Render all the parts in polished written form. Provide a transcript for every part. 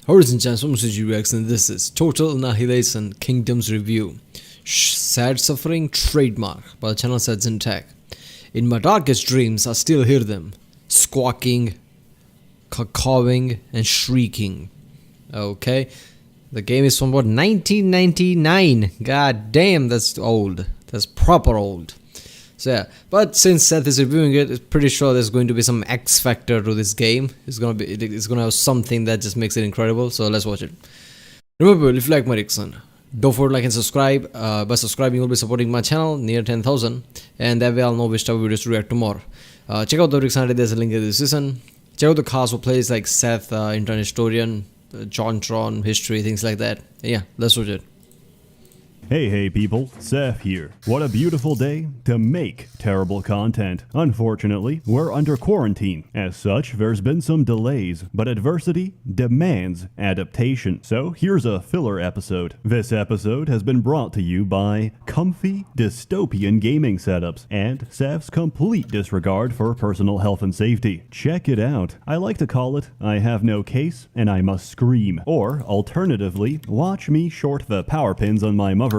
Horizon Chance from CGUX, and this is Total Annihilation Kingdoms Review. Sad Suffering Trademark by the channel Sets in Tech. In my darkest dreams, I still hear them squawking, cawing, and shrieking. Okay, the game is from what, 1999? God damn, that's old. That's proper old. So yeah, but since Seth is reviewing it, it's pretty sure there's going to be some X factor to this game. It's gonna have something that just makes it incredible. So let's watch it. Remember, if you like my Rickson, don't forget to like and subscribe. By subscribing, you'll be supporting my channel near 10,000, and that way I'll know which type of videos to react to more. Check out the Rickson. There's a link in the description. Check out the cast who plays like Seth, Internet Historian, John Tron, History, things like that. Yeah, let's watch it. Hey people, Seth here. What a beautiful day to make terrible content. Unfortunately, we're under quarantine. As such, there's been some delays, but adversity demands adaptation. So here's a filler episode. This episode has been brought to you by comfy dystopian gaming setups and Seth's complete disregard for personal health and safety. Check it out. I like to call it, I have no case and I must scream. Or alternatively, watch me short the power pins on my motherboard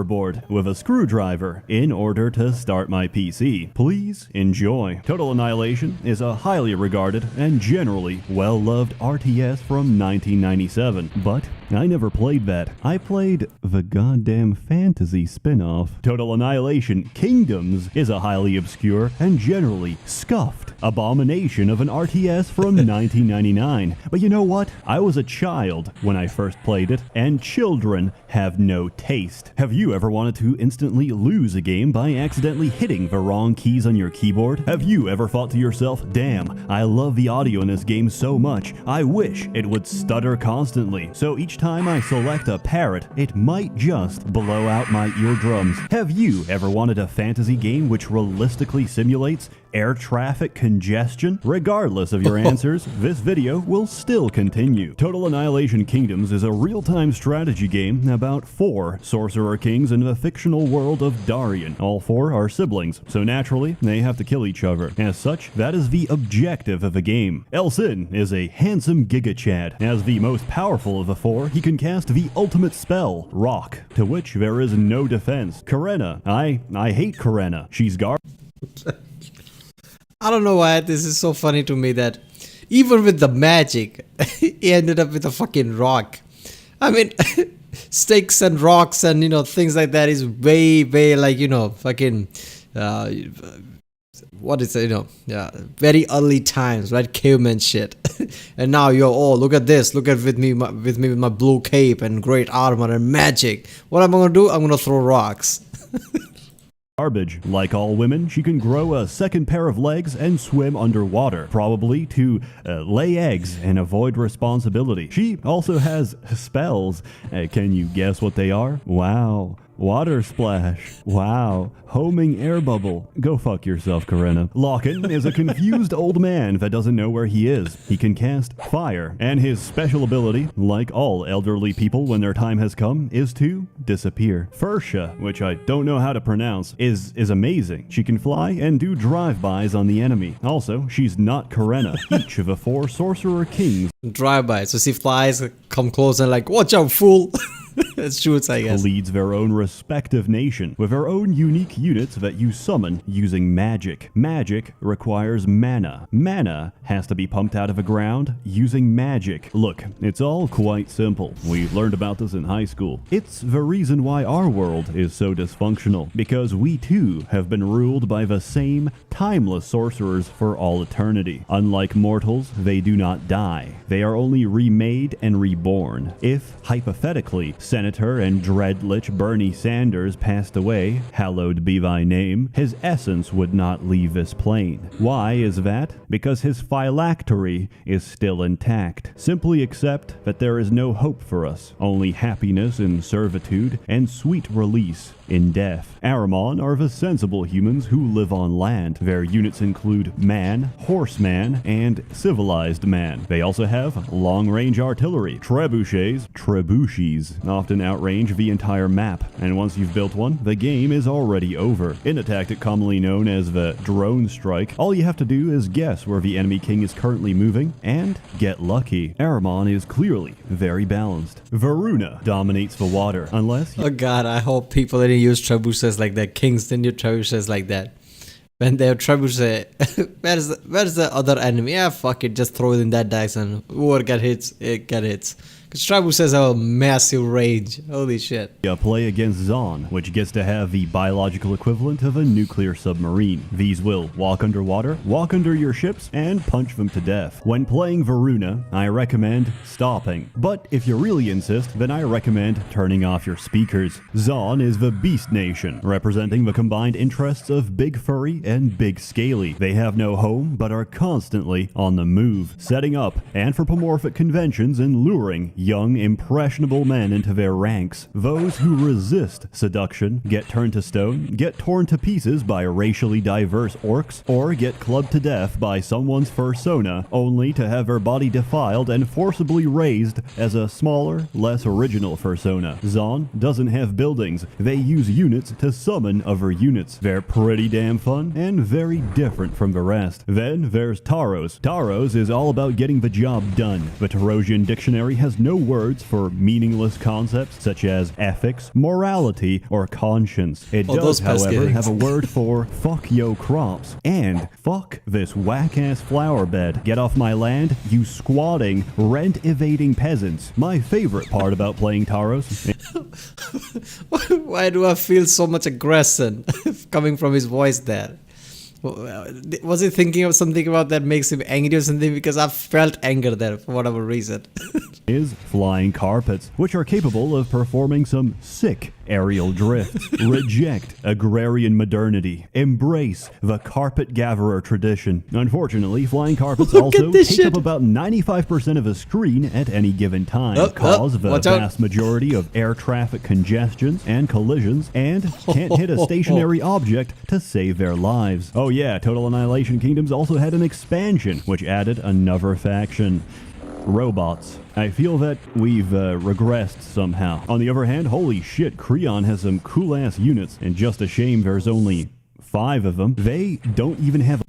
with a screwdriver in order to start my PC. Please enjoy. Total Annihilation is a highly regarded and generally well-loved RTS from 1997, but I never played that. I played the goddamn fantasy spin-off. Total Annihilation Kingdoms is a highly obscure and generally scuffed abomination of an RTS from 1999. But you know what? I was a child when I first played it, and children have no taste. Have you ever wanted to instantly lose a game by accidentally hitting the wrong keys on your keyboard? Have you ever thought to yourself, damn, I love the audio in this game so much, I wish it would stutter constantly, so each time I select a parrot, it might just blow out my eardrums. Have you ever wanted a fantasy game which realistically simulates air traffic congestion? Regardless of your answers, this video will still continue. Total Annihilation Kingdoms is a real-time strategy game about 4 sorcerer kings in the fictional world of Darien. All 4 are siblings, so naturally, they have to kill each other. As such, that is the objective of the game. Elsin is a handsome Giga-Chad. As the most powerful of the 4, he can cast the ultimate spell, Rock, to which there is no defense. Karena, I hate Karena. She's I don't know why this is so funny to me that even with the magic, he ended up with a fucking rock. I mean, sticks and rocks and, things like that is way, like, fucking, what is it, yeah, very early times, right? Caveman shit. And now you're, oh, look at this. Look at with me with my blue cape and great armor and magic. What am I going to do? I'm going to throw rocks. Garbage. Like all women, she can grow a second pair of legs and swim underwater, probably to lay eggs and avoid responsibility. She also has spells. Can you guess what they are? Wow. Water splash. Wow. Homing air bubble. Go fuck yourself, Karena. Lockin is a confused old man that doesn't know where he is. He can cast fire, and his special ability, like all elderly people when their time has come, is to disappear. Fursha, which I don't know how to pronounce, is amazing. She can fly and do drive-bys on the enemy. Also, she's not Karena. Each of the 4 sorcerer kings drive-by, so she flies, come close and like, watch out, fool. It shoots, I guess. Leads their own respective nation with their own unique units that you summon using magic. Magic requires mana. Mana has to be pumped out of the ground using magic. Look, it's all quite simple. We learned about this in high school. It's the reason why our world is so dysfunctional, because we too have been ruled by the same timeless sorcerers for all eternity. Unlike mortals, they do not die. They are only remade and reborn. If, hypothetically, Senator and Dreadlich Bernie Sanders passed away, hallowed be thy name, his essence would not leave this plane. Why is that? Because his phylactery is still intact. Simply accept that there is no hope for us, only happiness in servitude and sweet release in death. Aramon are the sensible humans who live on land. Their units include man, horseman, and civilized man. They also have long-range artillery, trebuchets often outrange the entire map, and once you've built one, the game is already over. In a tactic commonly known as the drone strike, all you have to do is guess where the enemy king is currently moving, and get lucky. Aramon is clearly very balanced. Varuna dominates the water, unless Oh god, I hope people didn't use trebuchets like that. Kings didn't use trebuchets like that. When they have trebuchet, where's the other enemy? Yeah, fuck it, just throw it in that dice and whoever get hits, it get hits. Because trebuchets have a massive range. Holy shit. you play against Zon, which gets to have the biological equivalent of a nuclear submarine. These will walk underwater, walk under your ships, and punch them to death. When playing Varuna, I recommend stopping. But if you really insist, then I recommend turning off your speakers. Zon is the Beast Nation, representing the combined interests of Big Furry and Big Scaly. They have no home, but are constantly on the move, setting up anthropomorphic conventions and luring young, impressionable men into their ranks. Those who resist seduction get turned to stone, get torn to pieces by racially diverse orcs, or get clubbed to death by someone's fursona, only to have their body defiled and forcibly raised as a smaller, less original fursona. Zon doesn't have buildings. They use units to summon other units. They're pretty damn fun and very different from the rest. Then there's Taros. Taros is all about getting the job done. The Tarosian dictionary has no words for meaningless concepts such as ethics, morality, or conscience. It does, however, have a word for fuck yo crops and fuck this whack-ass flower bed. Get off my land, you squatting, rent-evading peasants. My favorite part about playing Taros... Why do I feel so much aggression coming from his voice there? Was he thinking of something about that makes him angry or something? Because I felt anger there for whatever reason. is flying carpets, which are capable of performing some sick aerial drift. Reject agrarian modernity. Embrace the carpet gatherer tradition. Unfortunately, flying carpets also take up about 95% of a screen at any given time, cause the vast majority of air traffic congestions and collisions, and can't hit a stationary object to save their lives. Oh yeah, Total Annihilation Kingdoms also had an expansion, which added another faction. Robots. I feel that we've regressed somehow. On the other hand, holy shit, Creon has some cool-ass units, and just a shame there's only 5 of them. They don't even have...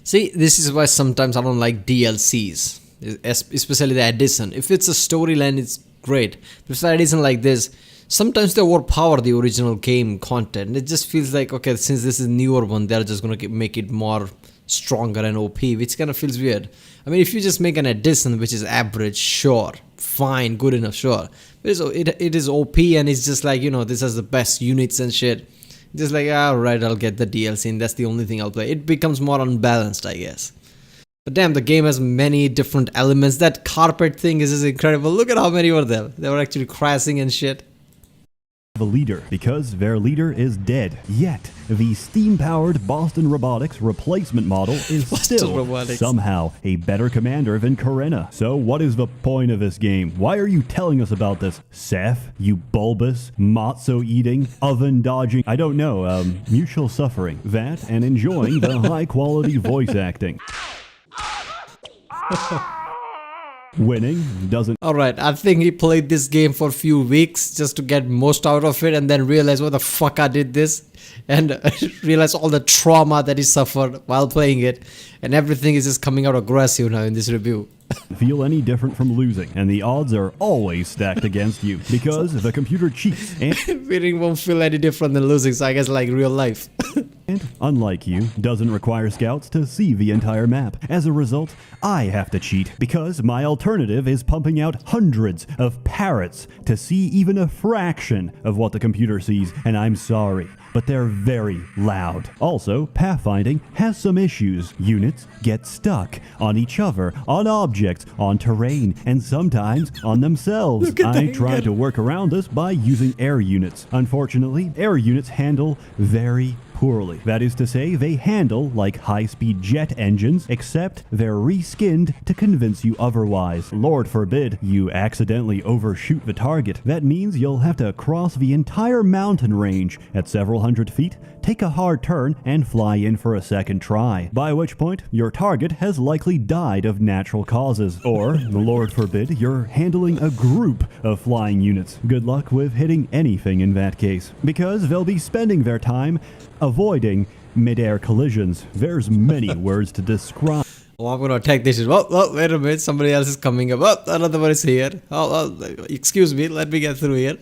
See, this is why sometimes I don't like DLCs, especially the addition. If it's a storyline, it's great. But if it's an addition like this, sometimes they overpower the original game content. It just feels like, okay, since this is a newer one, they're just gonna make it more stronger and OP, which kind of feels weird. I mean, if you just make an addition which is average, sure, fine, good enough, sure. But it is OP and it's just like, you know, this has the best units and shit. Just like, alright, I'll get the DLC and that's the only thing I'll play. It becomes more unbalanced, I guess. But damn, the game has many different elements. That carpet thing is just incredible. Look at how many were there. They were actually crashing and shit. The leader, because their leader is dead. Yet, the steam-powered Boston Robotics replacement model is still somehow a better commander than Corinna. So what is the point of this game? Why are you telling us about this, Seth? You bulbous, matzo-eating, oven-dodging, I don't know, mutual suffering. That and enjoying the high-quality voice acting. Winning doesn't... Alright, I think he played this game for a few weeks just to get most out of it and then realize what the fuck I did this and realize all the trauma that he suffered while playing it and everything is just coming out aggressive now in this review. Feel any different from losing, and the odds are always stacked against you because the computer cheats and... Winning won't feel any different than losing, so I guess like real life. And, unlike you, doesn't require scouts to see the entire map. As a result, I have to cheat because my alternative is pumping out hundreds of parrots to see even a fraction of what the computer sees, and I'm sorry, but they're very loud. Also, pathfinding has some issues. Units get stuck on each other, on objects, on terrain, and sometimes on themselves. I tried to work around this by using air units. Unfortunately, air units handle very poorly. That is to say, they handle like high-speed jet engines, except they're reskinned to convince you otherwise. Lord forbid you accidentally overshoot the target. That means you'll have to cross the entire mountain range at several hundred feet, take a hard turn, and fly in for a second try, by which point your target has likely died of natural causes. Or, Lord forbid, you're handling a group of flying units. Good luck with hitting anything in that case, because they'll be spending their time avoiding mid-air collisions. There's many words to describe. Oh, I'm gonna attack this. Oh, wait a minute, somebody else is coming up. Oh, another one is here. Excuse me, let me get through here.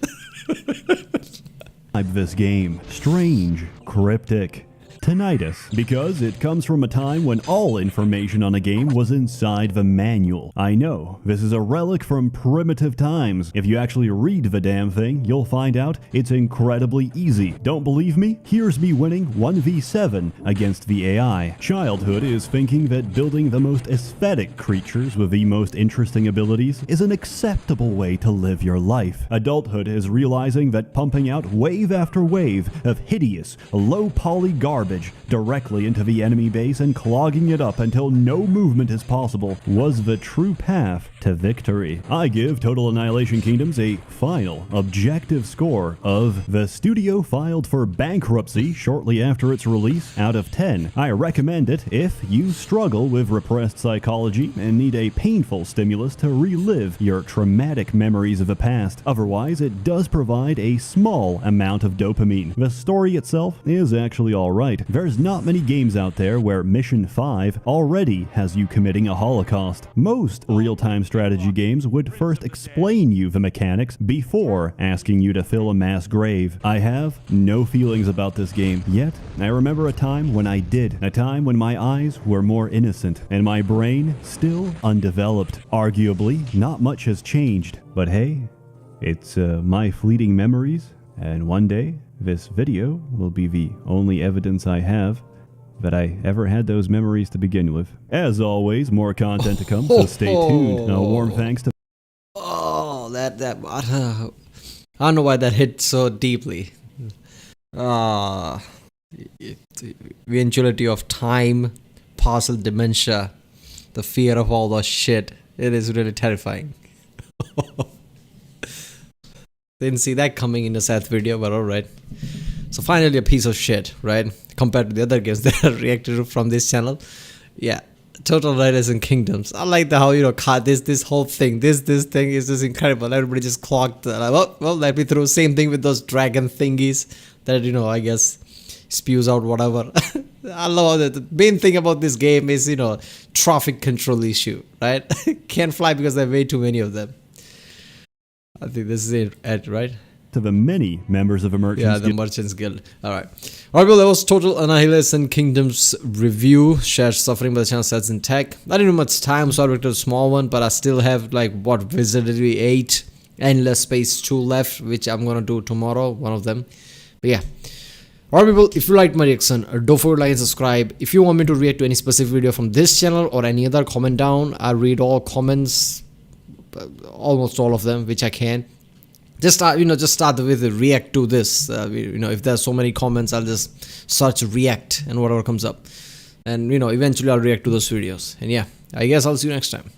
This game. Strange, cryptic, tinnitus, because it comes from a time when all information on a game was inside the manual. I know, this is a relic from primitive times. If you actually read the damn thing, you'll find out it's incredibly easy. Don't believe me? Here's me winning 1v7 against the AI. Childhood is thinking that building the most aesthetic creatures with the most interesting abilities is an acceptable way to live your life. Adulthood is realizing that pumping out wave after wave of hideous, low-poly garbage directly into the enemy base and clogging it up until no movement is possible was the true path to victory. I give Total Annihilation Kingdoms a final, objective score of the studio filed for bankruptcy shortly after its release out of 10. I recommend it if you struggle with repressed psychology and need a painful stimulus to relive your traumatic memories of the past. Otherwise, it does provide a small amount of dopamine. The story itself is actually alright. There's not many games out there where Mission 5 already has you committing a holocaust. Most real-time strategy games would first explain you the mechanics before asking you to fill a mass grave. I have no feelings about this game, yet I remember a time when I did. A time when my eyes were more innocent and my brain still undeveloped. Arguably, not much has changed, but hey, it's my fleeting memories, and one day this video will be the only evidence I have that I ever had those memories to begin with. As always, more content to come, so stay tuned. A warm thanks to... Oh, that I don't know why that hit so deeply. Eventuality of time, partial dementia, the fear of all that shit. It is really terrifying. Didn't see that coming in the Seth video, but alright. So finally a piece of shit, right? Compared to the other games that are reacted to from this channel. Yeah, Total Annihilation Kingdoms. I like the how, this whole thing, this thing is just incredible. Everybody just clocked, well, let me through. Same thing with those dragon thingies that, I guess spews out whatever. I love that. The main thing about this game is, traffic control issue, right? Can't fly because there are way too many of them. I think this is it, right? To the many members of the Merchants Guild. Yeah, the Merchants Guild. Alright. Alright, well, that was Total Annihilation Kingdoms review. Shared suffering by the channel Sets in Tech. I didn't have much time, so I worked on a small one, but I still have, Wizardry 8, Endless Space 2 left, which I'm gonna do tomorrow, one of them. But yeah. Alright, people, if you liked my reaction, don't forget to like and subscribe. If you want me to react to any specific video from this channel or any other, comment down. I read all comments, almost all of them, which I can. Just start with the react to this. If there's so many comments, I'll just search react and whatever comes up, and eventually I'll react to those videos. And yeah, I guess I'll see you next time.